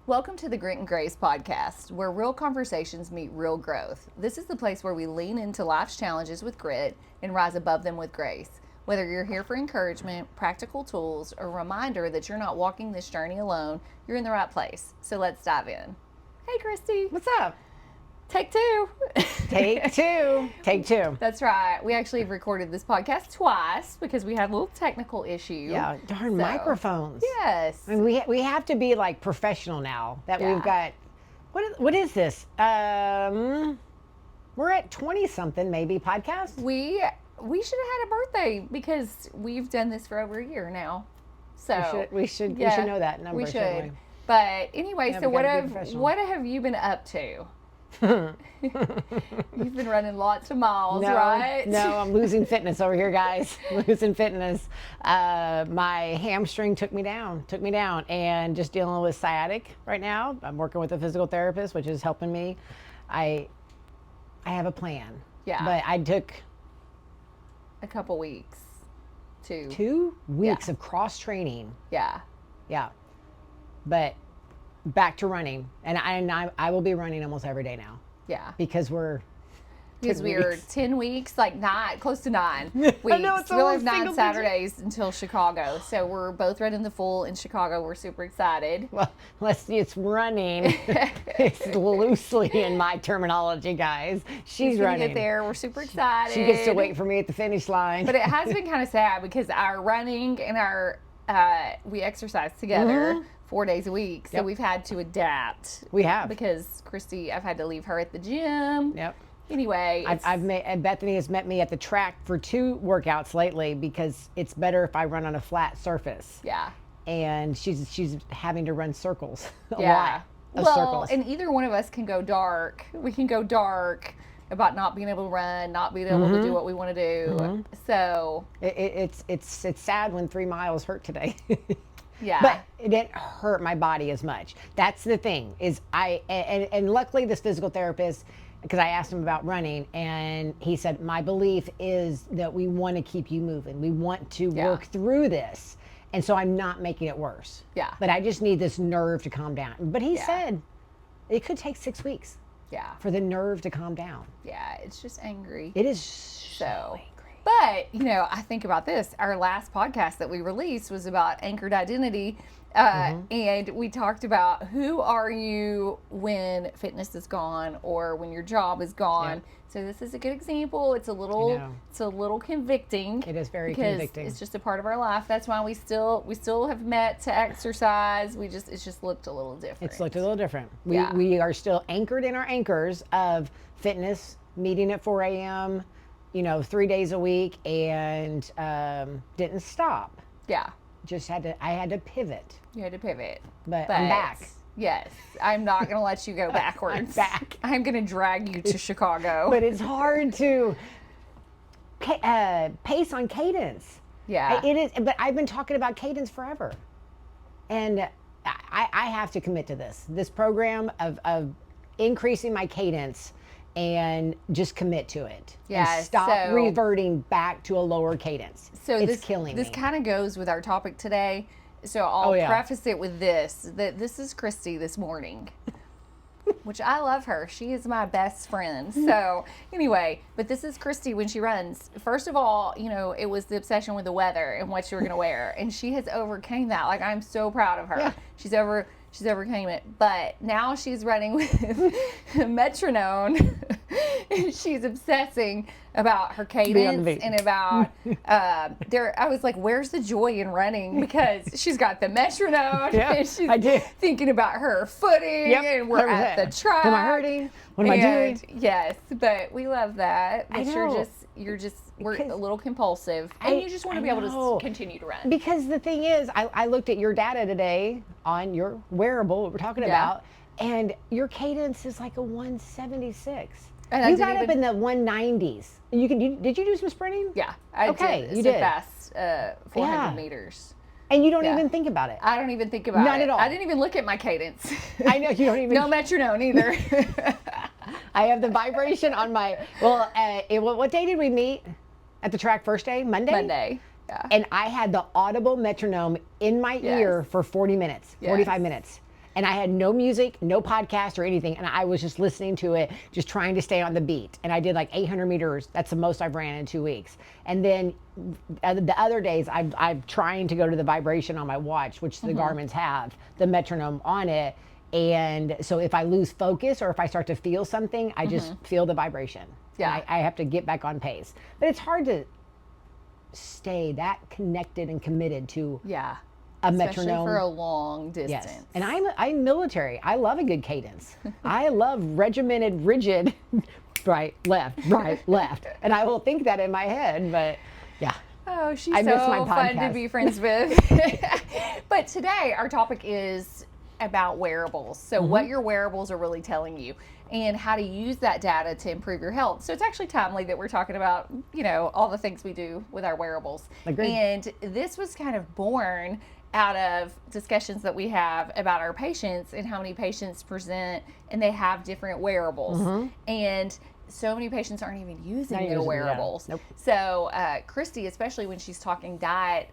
Welcome to the Grit and Grace podcast, where real conversations meet real growth. This is the place where we lean into life's challenges with grit and rise above them with grace. Whether you're here for encouragement, practical tools, or a reminder that you're not walking this journey alone, you're in the right place. So let's dive in. Hey, Christy. What's up? Take two. Take two. Take two. That's right. We actually have recorded this podcast twice because we had a little technical issue. Yeah, darn microphones. Yes. I mean, we have to be like professional now that we've got, what is this? We're at 20 something maybe podcast. We should have had a birthday because we've done this for over a year now. So we should know that number. We should. Shouldn't we? But anyway, Yeah, so we what gotta be have you been up to? You've been running lots of miles, right? No, I'm losing fitness over here, guys. Losing fitness. My hamstring took me down, and just dealing with sciatic right now. I'm working with a physical therapist, which is helping me. I have a plan. Yeah. But I took a couple weeks. 2 weeks of cross training. Yeah. Yeah. But back to running, and I will be running almost every day now. Yeah. Because we are 10 weeks, close to 9 weeks. I know, it's we'll have almost 9 Saturdays until Chicago. So we're both running the full in Chicago. We're super excited. Well, it's running. It's loosely in my terminology, guys. She's running. Get there. We're super excited. She gets to wait for me at the finish line. But it has been kind of sad because our running and our we exercise together 4 days a week. So we've had to adapt. We have. Because Christy, I've had to leave her at the gym. Yep. Anyway, Bethany has met me at the track for 2 workouts lately because it's better if I run on a flat surface. Yeah. And she's having to run circles. A lot of circles. And either one of us can go dark. We can go dark about not being able to run, not being able to do what we want to do. So it's sad when 3 miles hurt today. Yeah. But it didn't hurt my body as much. That's the thing is and luckily this physical therapist, because I asked him about running, and he said, my belief is that we want to keep you moving. We want to work through this. And so I'm not making it worse. Yeah. But I just need this nerve to calm down. But he said it could take 6 weeks. Yeah. For the nerve to calm down. Yeah, it's just angry. It is so angry. But, I think about this. Our last podcast that we released was about anchored identity. And we talked about who are you when fitness is gone or when your job is gone. Yeah. So this is a good example. It's a little convicting. It is very because convicting. It's just a part of our life. That's why we still have met to exercise. It's just looked a little different. It's looked a little different. We are still anchored in our anchors of fitness, meeting at 4 a.m., 3 days a week, and didn't stop. Yeah. I had to pivot. You had to pivot. But I'm back. Yes. I'm not going to let you go backwards. I'm back. I'm going to drag you to Chicago. But it's hard to pace on cadence. Yeah. It is. But I've been talking about cadence forever. And I have to commit to this program of increasing my cadence and just commit to it. Yeah. And stop reverting back to a lower cadence. So it's killing me. This kind of goes with our topic today. So I'll preface it with this, that this is Christy this morning, which I love her. She is my best friend. So anyway, but this is Christy when she runs. First of all, it was the obsession with the weather and what you were going to wear. And she has overcame that. I'm so proud of her. Yeah. She's overcame it. But now she's running with a metronome. And she's obsessing about her cadence and about I was like, where's the joy in running? Because she's got the metronome and she's thinking about her footing and we're at the track. Am I hurting? What am I doing? Yes, but we love that. But we're a little compulsive and you just want to be able to continue to run. Because the thing is, I looked at your data today on your wearable, what we're talking about, and your cadence is like a 176. And you got up in the 190s. Did you do some sprinting? Yeah, I did. You did fast 400 meters. And you don't even think about it. I don't even think about it. Not at all. I didn't even look at my cadence. I know you don't even. No metronome either. I have the vibration on my. Well, what day did we meet at the track? First day, Monday. Monday. Yeah. And I had the audible metronome in my ear for 40 minutes, 45 minutes. And I had no music, no podcast or anything. And I was just listening to it, just trying to stay on the beat. And I did like 800 meters. That's the most I've ran in 2 weeks. And then the other days, I'm trying to go to the vibration on my watch, which the Garmin's have, the metronome on it. And so if I lose focus or if I start to feel something, I just feel the vibration. Yeah. I have to get back on pace. But it's hard to stay that connected and committed to a metronome. Especially for a long distance. Yes. And I'm military. I love a good cadence. I love regimented, rigid, right, left. And I will think that in my head, but yeah. Oh, she's so fun to be friends with. But today our topic is about wearables. So what your wearables are really telling you and how to use that data to improve your health. So it's actually timely that we're talking about, you know, all the things we do with our wearables. Agreed. And this was kind of born out of discussions that we have about our patients and how many patients present and they have different wearables. And so many patients aren't even using their wearables. Nope. So Christy, especially when she's talking diet,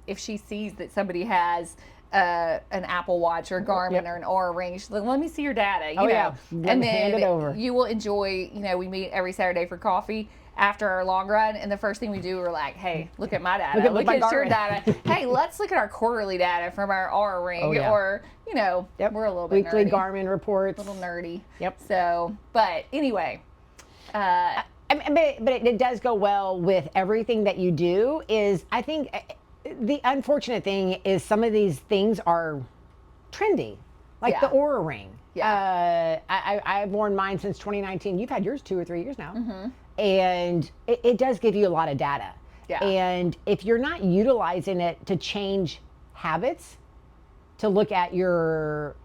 if she sees that somebody has an Apple Watch or Garmin or an Oura Ring, she's like, let me see your data, you know. And then hand it over. You will enjoy, you know, we meet every Saturday for coffee after our long run, and the first thing we do, we're like, hey, look at my data, look at your data. Hey, let's look at our quarterly data from our Oura Ring, or, you know, we're a little bit weekly nerdy. Garmin reports. A little nerdy. Yep. So, but anyway. But it does go well with everything that you do. Is I think the unfortunate thing is some of these things are trendy, like the Oura Ring. I've worn mine since 2019. You've had yours 2 or 3 years now, and it does give you a lot of data. And if you're not utilizing it to change habits, to look at your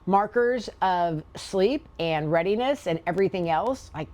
markers of sleep and readiness and everything else, like.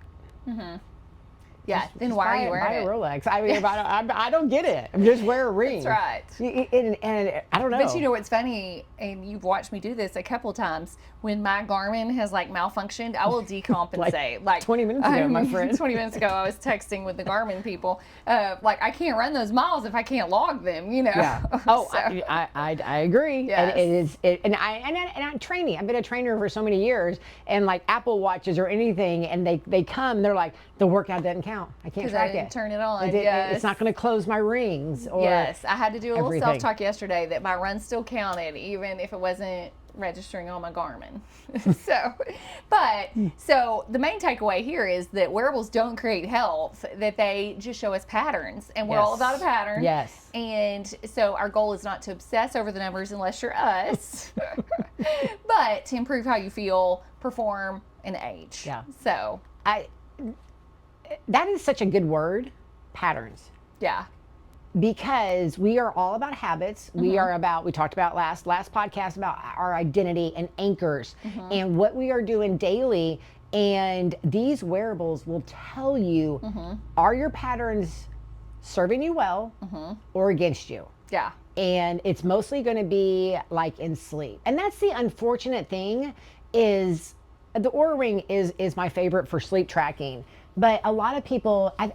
Then why are you wearing it? Buy a Rolex. I mean, I don't get it. Just wear a ring. That's right. And I don't know. But you know what's funny, and you've watched me do this a couple of times, when my Garmin has like malfunctioned, I will decompensate. like 20 minutes ago, my friend. 20 minutes ago, I was texting with the Garmin people. Like, I can't run those miles if I can't log them, you know. Yeah. Oh, so. I agree. Yes. And I'm training. I've been a trainer for so many years, and like Apple Watches or anything, and they come, they're like, the workout doesn't count. I can't track I didn't it. Turn it on. It's not going to close my rings. Or I had to do a little self-talk yesterday that my run still counted, even if it wasn't registering on my Garmin. So the main takeaway here is that wearables don't create health, that they just show us patterns, and we're all about a pattern. Yes. And so our goal is not to obsess over the numbers unless you're us, but to improve how you feel, perform, and age. Yeah. So that is such a good word, patterns. Yeah. Because we are all about habits. We talked about last podcast about our identity and anchors and what we are doing daily. And these wearables will tell you, are your patterns serving you well or against you? Yeah. And it's mostly going to be like in sleep. And that's the unfortunate thing, is the Oura Ring is my favorite for sleep tracking. But a lot of people, I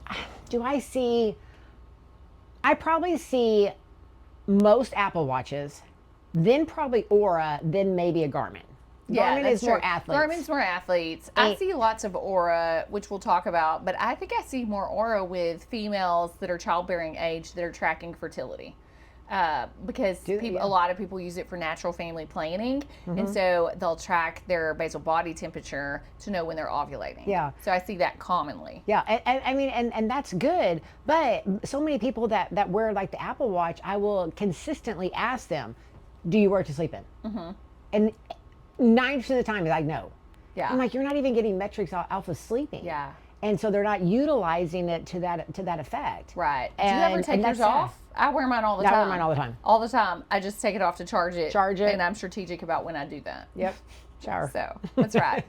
probably see most Apple Watches, then probably Oura, then maybe a Garmin. Garmin is more athletes. Garmin's more athletes. I see lots of Oura, which we'll talk about, but I think I see more Oura with females that are childbearing age that are tracking fertility. Because a lot of people use it for natural family planning, and so they'll track their basal body temperature to know when they're ovulating. Yeah. So I see that commonly. Yeah, and I mean, and that's good, but so many people that wear like the Apple Watch, I will consistently ask them, do you wear it to sleep in? And 90% of the time they're like, no. Yeah. I'm like, you're not even getting metrics off of sleeping. Yeah. And so they're not utilizing it to that effect. Right. Do you ever take yours off? I wear mine all the time. I wear mine all the time. All the time. I just take it off to charge it. And I'm strategic about when I do that. Yep. Shower. So that's right.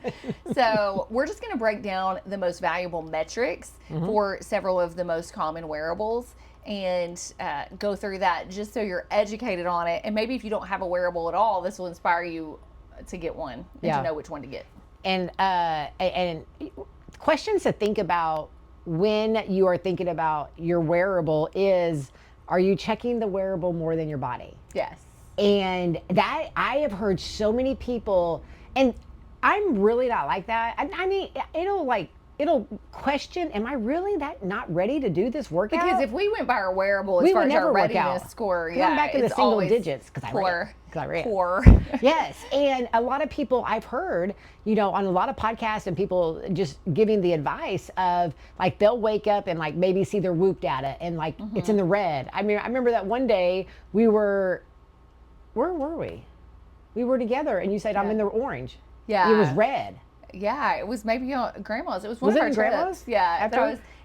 So we're just going to break down the most valuable metrics for several of the most common wearables and go through that just so you're educated on it. And maybe if you don't have a wearable at all, this will inspire you to get one and to know which one to get. And questions to think about when you are thinking about your wearable is, are you checking the wearable more than your body? Yes. And that, I have heard so many people, and I'm really not like that. I mean, it'll question, am I really not ready to do this workout? Because if we went by our wearable as far as our readiness score, I'm back in the single digits because I read. Poor. Yes, and a lot of people I've heard, on a lot of podcasts and people just giving the advice of like they'll wake up and like maybe see their Whoop data and like it's in the red. I mean, I remember that one day where were we? We were together and you said I'm in the orange. Yeah. It was red. Yeah, it was maybe on Grandma's. It was one of our Grandma's? trips. Yeah,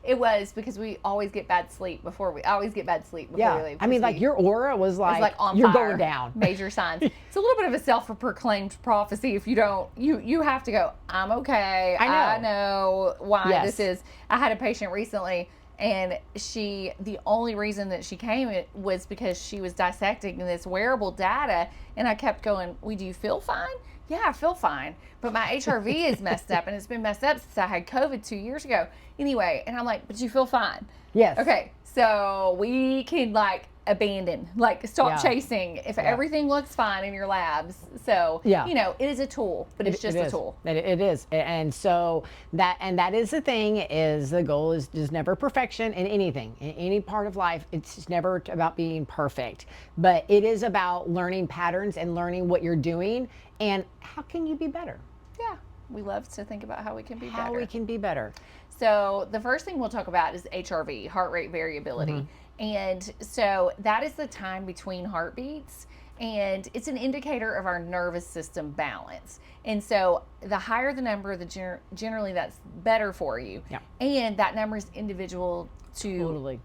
it was because we always get bad sleep before we leave. I mean, like your aura was like on you're fire. going down. Major signs. It's a little bit of a self-proclaimed prophecy. If you don't, you have to go, I'm okay. I know why this is. I had a patient recently, and the only reason that she came was because she was dissecting this wearable data, and I kept going, do you feel fine? Yeah, I feel fine, but my HRV is messed up, and it's been messed up since I had COVID 2 years ago. Anyway, and I'm like, but you feel fine? Yes. Okay, so we can abandon, stop chasing if everything looks fine in your labs. So, it is a tool, but it's just a tool. It is. And so that is the thing, is the goal is just never perfection in anything, in any part of life. It's never about being perfect, but it is about learning patterns and learning what you're doing and how can you be better? Yeah. We love to think about how we can be better. So the first thing we'll talk about is HRV, heart rate variability. And so that is the time between heartbeats, and it's an indicator of our nervous system balance. And so the higher the number, generally that's better for you. Yeah. And that number is individual to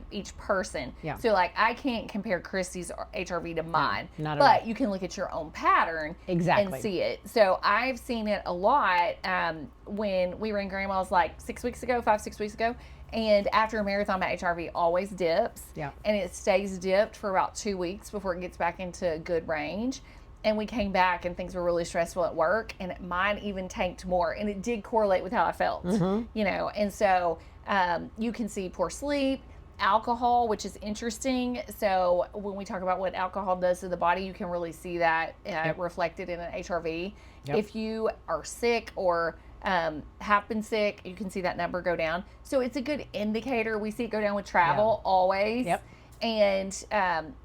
each person. Yeah. So I can't compare Christy's HRV to mine, but you can look at your own pattern and see it. So I've seen it a lot when we ran Grandma's 5-6 weeks ago. And after a marathon, my HRV always dips. Yeah. And it stays dipped for about 2 weeks before it gets back into good range. And we came back and things were really stressful at work, and mine even tanked more. And it did correlate with how I felt, And so you can see poor sleep, alcohol, which is interesting. So when we talk about what alcohol does to the body, you can really see that reflected in an HRV. Yep. If you are sick or have been sick, you can see that number go down. So it's a good indicator. We see it go down with travel always. Yep. And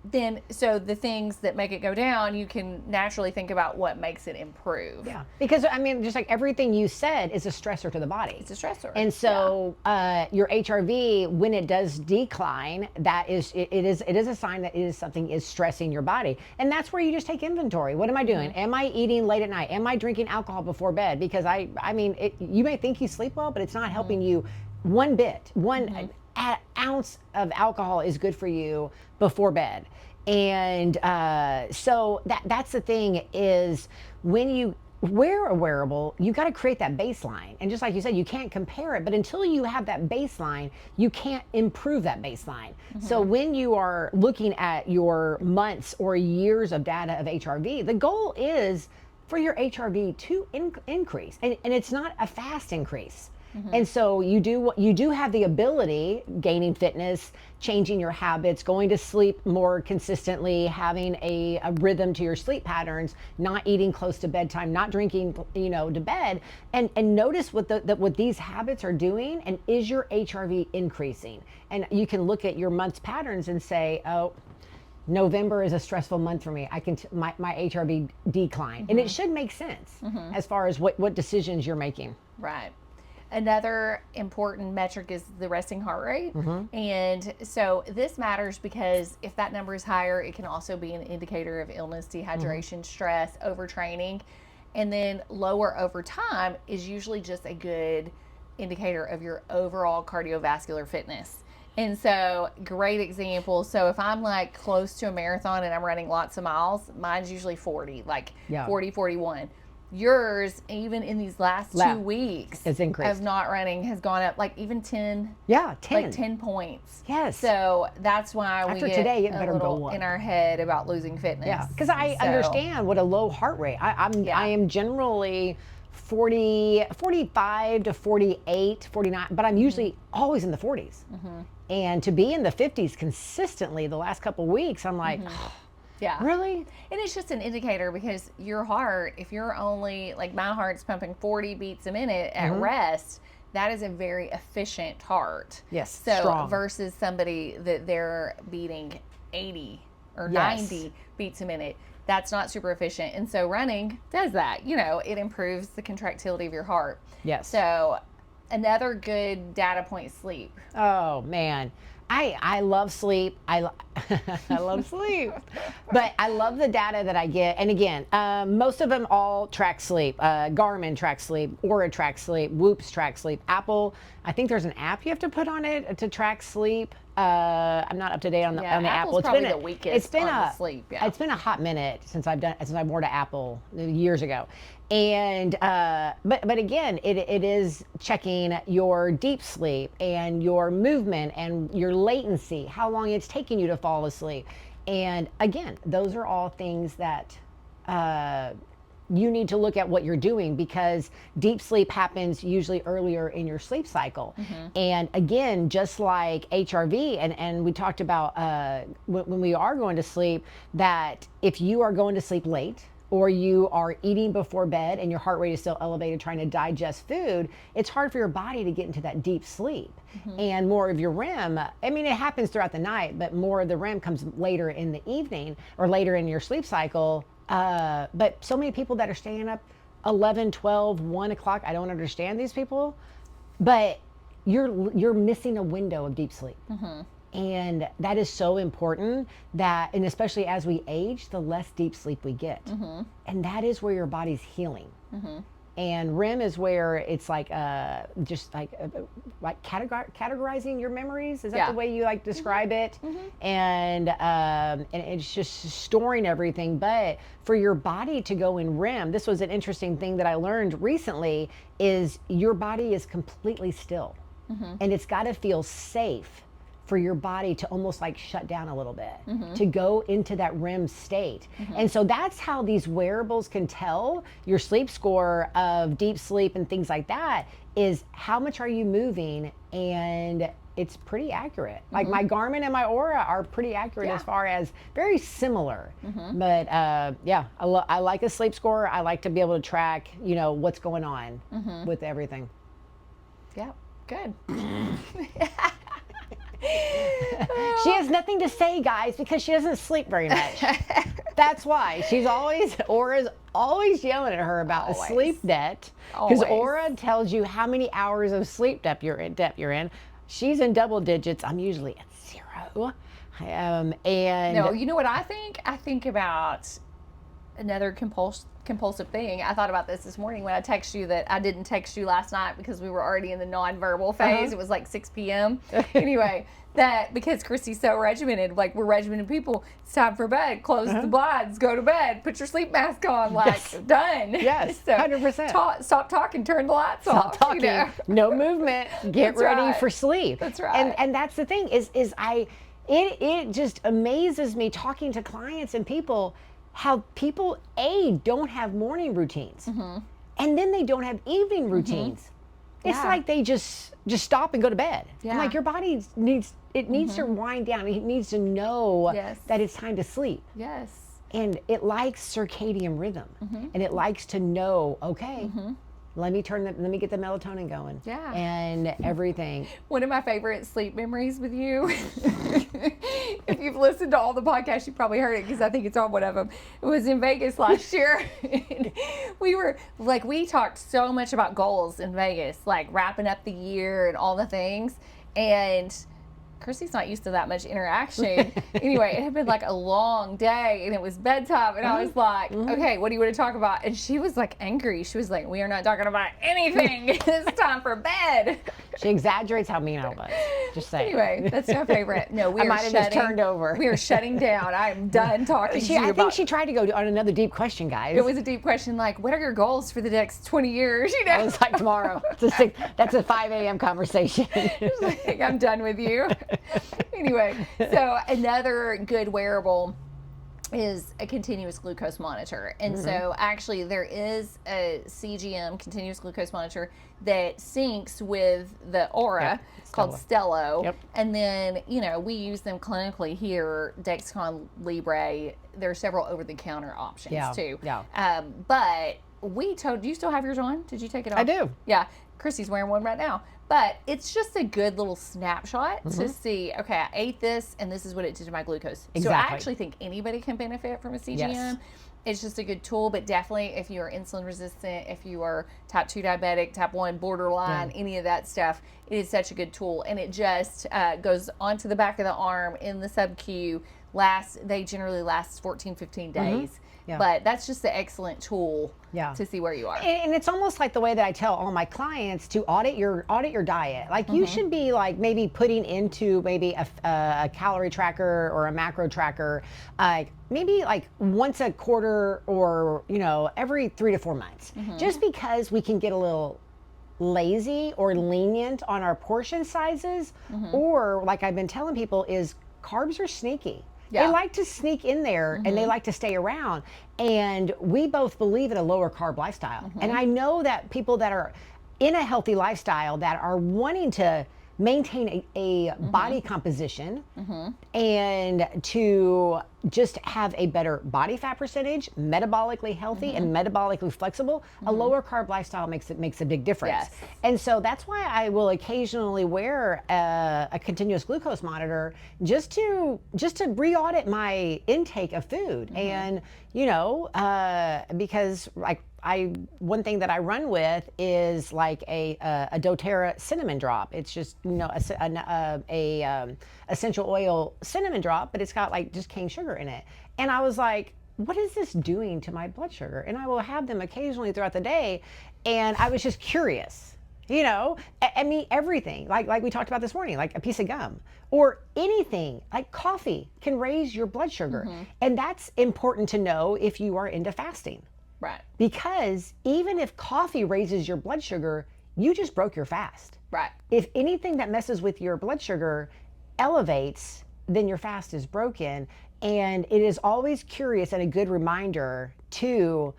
then, so the things that make it go down, you can naturally think about what makes it improve. Yeah. Because, I mean, just like everything you said is a stressor to the body. It's a stressor. And so your HRV, when it does decline, it is a sign that something is stressing your body. And that's where you just take inventory. What am I doing? Am I eating late at night? Am I drinking alcohol before bed? Because you may think you sleep well, but it's not helping you one bit. An ounce of alcohol is good for you before bed. And so that's the thing, is when you wear a wearable, you got to create that baseline. And just like you said, you can't compare it, but until you have that baseline, you can't improve that baseline. So when you are looking at your months or years of data of HRV, the goal is for your HRV to increase. And it's not a fast increase. And so you do have the ability, gaining fitness, changing your habits, going to sleep more consistently, having a rhythm to your sleep patterns, not eating close to bedtime, not drinking, to bed, and notice what these habits are doing, and is your HRV increasing? And you can look at your month's patterns and say, oh, November is a stressful month for me. My HRV decline, and it should make sense as far as what decisions you're making. Right. Another important metric is the resting heart rate. And so this matters because if that number is higher, it can also be an indicator of illness, dehydration, stress, overtraining. And then lower over time is usually just a good indicator of your overall cardiovascular fitness. And so, great example. So if I'm close to a marathon and I'm running lots of miles, mine's usually 40, 40, 41. Yours, even in these last 2 weeks of not running, has gone up even 10. Yeah, 10. 10 points. Yes. So that's why we get today, it a better little go up in our head about losing fitness. Yeah, because I understand what a low heart rate. I am generally 45 to 48, 49, but I'm usually always in the 40s. And to be in the 50s consistently the last couple of weeks, I'm like, Yeah. Really? And it's just an indicator because your heart, if you're only, like my heart's pumping 40 beats a minute at rest, that is a very efficient heart. Yes, So strong. versus somebody that they're beating 80 or 90 beats a minute, that's not super efficient. And so running does that. You know, it improves the contractility of your heart. Yes. So another good data point, sleep. Oh man, I love sleep. I love sleep, but I love the data that I get. And again, most of them all track sleep. Garmin tracks sleep, Oura tracks sleep, Whoop's tracks sleep. Apple, I think there's an app you have to put on it to track sleep. I'm not up to date on the Apple's Apple. Probably the weakest on the sleep. Yeah. It's been a hot minute since I've worn to Apple years ago. And but again, it is checking your deep sleep and your movement and your latency, how long it's taking you to fall asleep. And again, those are all things that you need to look at what you're doing, because deep sleep happens usually earlier in your sleep cycle. And again, just like HRV, and we talked about when we are going to sleep, that if you are going to sleep late, or you are eating before bed and your heart rate is still elevated trying to digest food, it's hard for your body to get into that deep sleep. And more of your REM, I mean, it happens throughout the night, but more of the REM comes later in the evening or later in your sleep cycle. But so many people that are staying up 11, 12, 1 o'clock, I don't understand these people, but you're missing a window of deep sleep. And that is so important, that, and especially as we age, the less deep sleep we get. And that is where your body's healing. And REM is where it's like just like categorizing your memories. Is that the way you like describe it? And it's just storing everything. But for your body to go in REM, this was an interesting thing that I learned recently, is your body is completely still. And it's got to feel safe for your body to almost like shut down a little bit, to go into that REM state. And so that's how these wearables can tell your sleep score of deep sleep and things like that, is how much are you moving, and it's pretty accurate. Like my Garmin and my Oura are pretty accurate as far as very similar. But yeah, I like a sleep score. I like to be able to track, you know, what's going on with everything. Yeah, good. She has nothing to say, guys, because she doesn't sleep very much. That's why. Aura's always yelling at her about a sleep debt, because Oura tells you how many hours of sleep debt you're in. She's in double digits. I'm usually at 0. And no, you know what I think? I think about another compulsive thing. I thought about this morning when I texted you that I didn't text you last night because we were already in the non-verbal phase. It was like 6 p.m. Anyway, that because Christy's so regimented, like we're regimented people, it's time for bed, close the blinds, go to bed, put your sleep mask on, like done. Yes, so 100%. Stop talking, turn the lights off. Stop talking, no movement, get ready for sleep. That's right. And that's the thing it just amazes me talking to clients and people, how people don't have morning routines, and then they don't have evening routines. It's like they just stop and go to bed. I'm like, your body needs to wind down. It needs to know that it's time to sleep. Yes. And it likes circadian rhythm, and it likes to know, okay, let me get the melatonin going. Yeah. And everything. One of my favorite sleep memories with you, if you've listened to all the podcasts, you probably heard it because I think it's on one of them. It was in Vegas last year. We talked so much about goals in Vegas, like wrapping up the year and all the things. And Christy's not used to that much interaction. Anyway, it had been like a long day and it was bedtime, and I was like, okay, what do you want to talk about? And she was like angry. She was like, we are not talking about anything. It's time for bed. She exaggerates how mean I was. Just saying. Anyway, that's my favorite. No, we might have just turned over. We are shutting down. I'm done talking to you I think she tried to go on another deep question, guys. It was a deep question, like, what are your goals for the next 20 years? You know, it was like tomorrow. That's a 5 a.m. conversation. Like, I'm done with you. Anyway, so another good wearable is a continuous glucose monitor. And so actually there is a CGM, continuous glucose monitor, that syncs with the Oura, called Stello. Yep. And then, we use them clinically here, Dexcom Libre. There are several over-the-counter options too. Yeah. But do you still have yours on? Did you take it off? I do. Yeah. Christy's wearing one right now. But it's just a good little snapshot to see, okay, I ate this and this is what it did to my glucose. Exactly. So I actually think anybody can benefit from a CGM. Yes. It's just a good tool, but definitely if you are insulin resistant, if you are type 2 diabetic, type 1 borderline, any of that stuff, it is such a good tool. And it just goes onto the back of the arm in the sub-Q. They generally last 14, 15 days. Yeah. But that's just an excellent tool to see where you are. And it's almost like the way that I tell all my clients to audit your diet. Like you should be like maybe putting into maybe a calorie tracker or a macro tracker, maybe like once a quarter or every 3 to 4 months. Just because we can get a little lazy or lenient on our portion sizes, or like I've been telling people, is carbs are sneaky. They like to sneak in there and they like to stay around. And we both believe in a lower carb lifestyle. And I know that people that are in a healthy lifestyle that are wanting to maintain a body composition and to just have a better body fat percentage, metabolically healthy and metabolically flexible, a lower carb lifestyle makes a big difference. Yes. And so that's why I will occasionally wear a continuous glucose monitor just to re-audit my intake of food. And because like one thing that I run with is like a doTERRA cinnamon drop. It's just essential oil cinnamon drop, but it's got like just cane sugar in it. And I was like, what is this doing to my blood sugar? And I will have them occasionally throughout the day, and I was just curious. I mean, everything like we talked about this morning, like a piece of gum or anything like coffee can raise your blood sugar, and that's important to know if you are into fasting. Right. Because even if coffee raises your blood sugar, you just broke your fast. Right. If anything that messes with your blood sugar elevates, then your fast is broken. And it is always curious and a good reminder to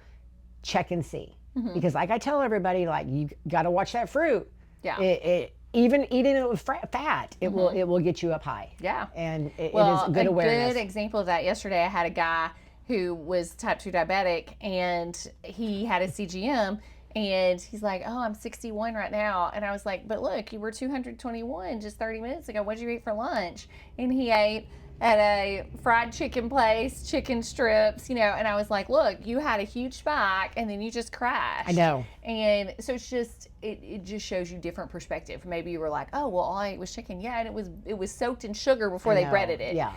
check and see. Because like I tell everybody, like you got to watch that fruit. Yeah. Even eating it with fat, it will get you up high. Yeah. And it is good awareness. A good example of that, yesterday I had a guy who was type 2 diabetic, and he had a CGM, and he's like, oh, I'm 61 right now. And I was like, but look, you were 221 just 30 minutes ago. What'd you eat for lunch? And he ate at a fried chicken place, chicken strips, and I was like, look, you had a huge spike and then you just crashed. I know. And so it's just, it just shows you different perspective. Maybe you were like, oh, well, all I ate was chicken. Yeah, and it was soaked in sugar before they breaded it. Yeah.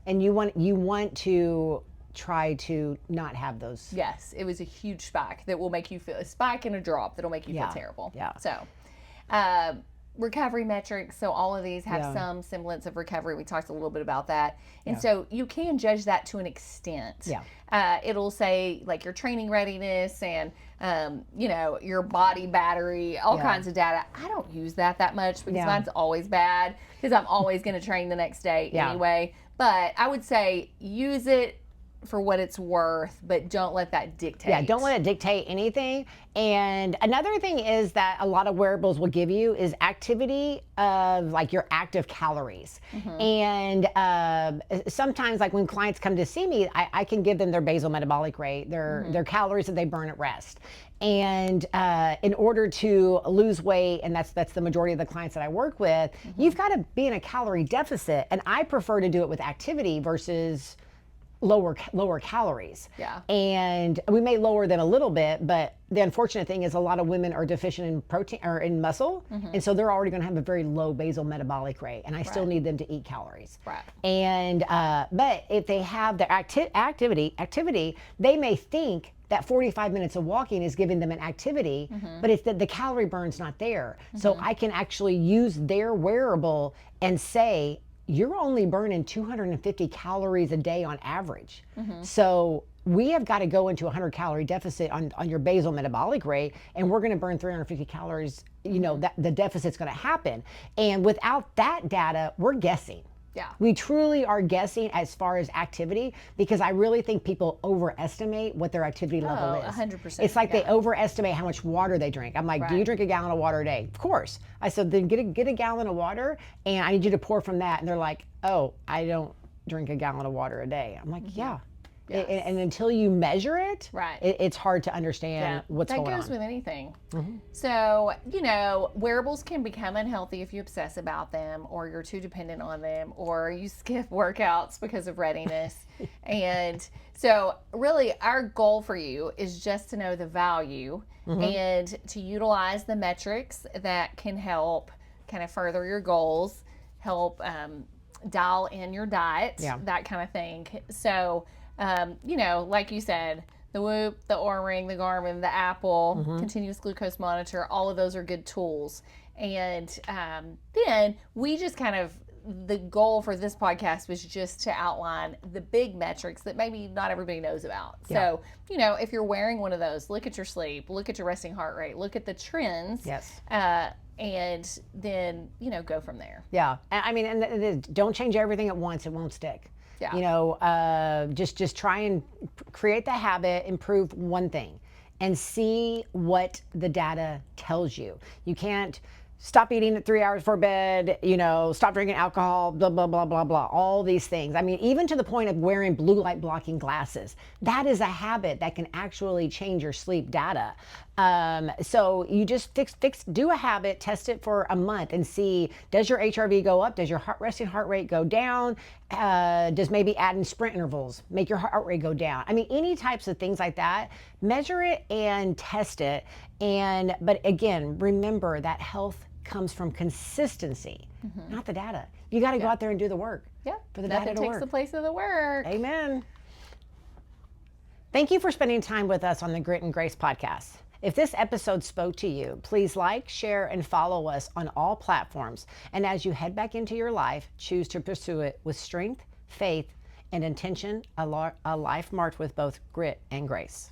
And you want to try to not have those. Yes, it was a huge spike that will make you feel, a spike and a drop that'll make you feel terrible. Yeah. So, recovery metrics. So all of these have some semblance of recovery. We talked a little bit about that. And so you can judge that to an extent. Yeah. It'll say like your training readiness and, your body battery, all kinds of data. I don't use that much because mine's always bad because I'm always going to train the next day anyway. But I would say use it for what it's worth, but don't let that dictate. Yeah, don't let it dictate anything. And another thing is that a lot of wearables will give you is activity of like your active calories. And sometimes like when clients come to see me, I can give them their basal metabolic rate, their calories that they burn at rest. And in order to lose weight, and that's the majority of the clients that I work with, you've got to be in a calorie deficit. And I prefer to do it with activity versus lower calories. Yeah. And we may lower them a little bit, but the unfortunate thing is a lot of women are deficient in protein or in muscle. And so they're already going to have a very low basal metabolic rate, and I still need them to eat calories. Right. And but if they have their activity, they may think that 45 minutes of walking is giving them an activity, but it's that the calorie burn's not there. So I can actually use their wearable and say, you're only burning 250 calories a day on average. So we have got to go into a 100-calorie deficit on your basal metabolic rate, and we're going to burn 350 calories, that the deficit's going to happen. And without that data, we're guessing. Yeah. We truly are guessing as far as activity, because I really think people overestimate what their activity level is. 100%. It's like they overestimate how much water they drink. I'm like, do you drink a gallon of water a day? Of course. I said, then get a gallon of water, and I need you to pour from that. And they're like, oh, I don't drink a gallon of water a day. I'm like, yeah. Yes. And until you measure it, it's hard to understand what's going on. That goes with anything. So, you know, wearables can become unhealthy if you obsess about them, or you're too dependent on them, or you skip workouts because of readiness. And so really our goal for you is just to know the value and to utilize the metrics that can help kind of further your goals, help dial in your diet, that kind of thing. So, you know, like you said, the Whoop, the Oura Ring, the Garmin, the Apple, continuous glucose monitor, all of those are good tools. And then we just kind of, the goal for this podcast was just to outline the big metrics that maybe not everybody knows about. So, you know, if you're wearing one of those, look at your sleep, look at your resting heart rate, look at the trends. And then, you know, go from there. Yeah. I mean, and don't change everything at once. It won't stick. You know, just try and create the habit, improve one thing, and see what the data tells you. You can't stop eating at 3 hours before bed, you know, stop drinking alcohol, blah, blah, blah, blah, blah, all these things. I mean, even to the point of wearing blue light blocking glasses, that is a habit that can actually change your sleep data. So you just do a habit, test it for a month and see, does your HRV go up? Does your resting heart rate go down? Does maybe adding sprint intervals make your heart rate go down? I mean, any types of things like that, measure it and test it. But again, remember that health comes from consistency, not the data. You got to go out there and do the work. For the data to work. Takes the place of the work. Amen. Thank you for spending time with us on the Grit and Grace podcast. If this episode spoke to you, please like, share, and follow us on all platforms. And as you head back into your life, choose to pursue it with strength, faith, and intention, a life marked with both grit and grace.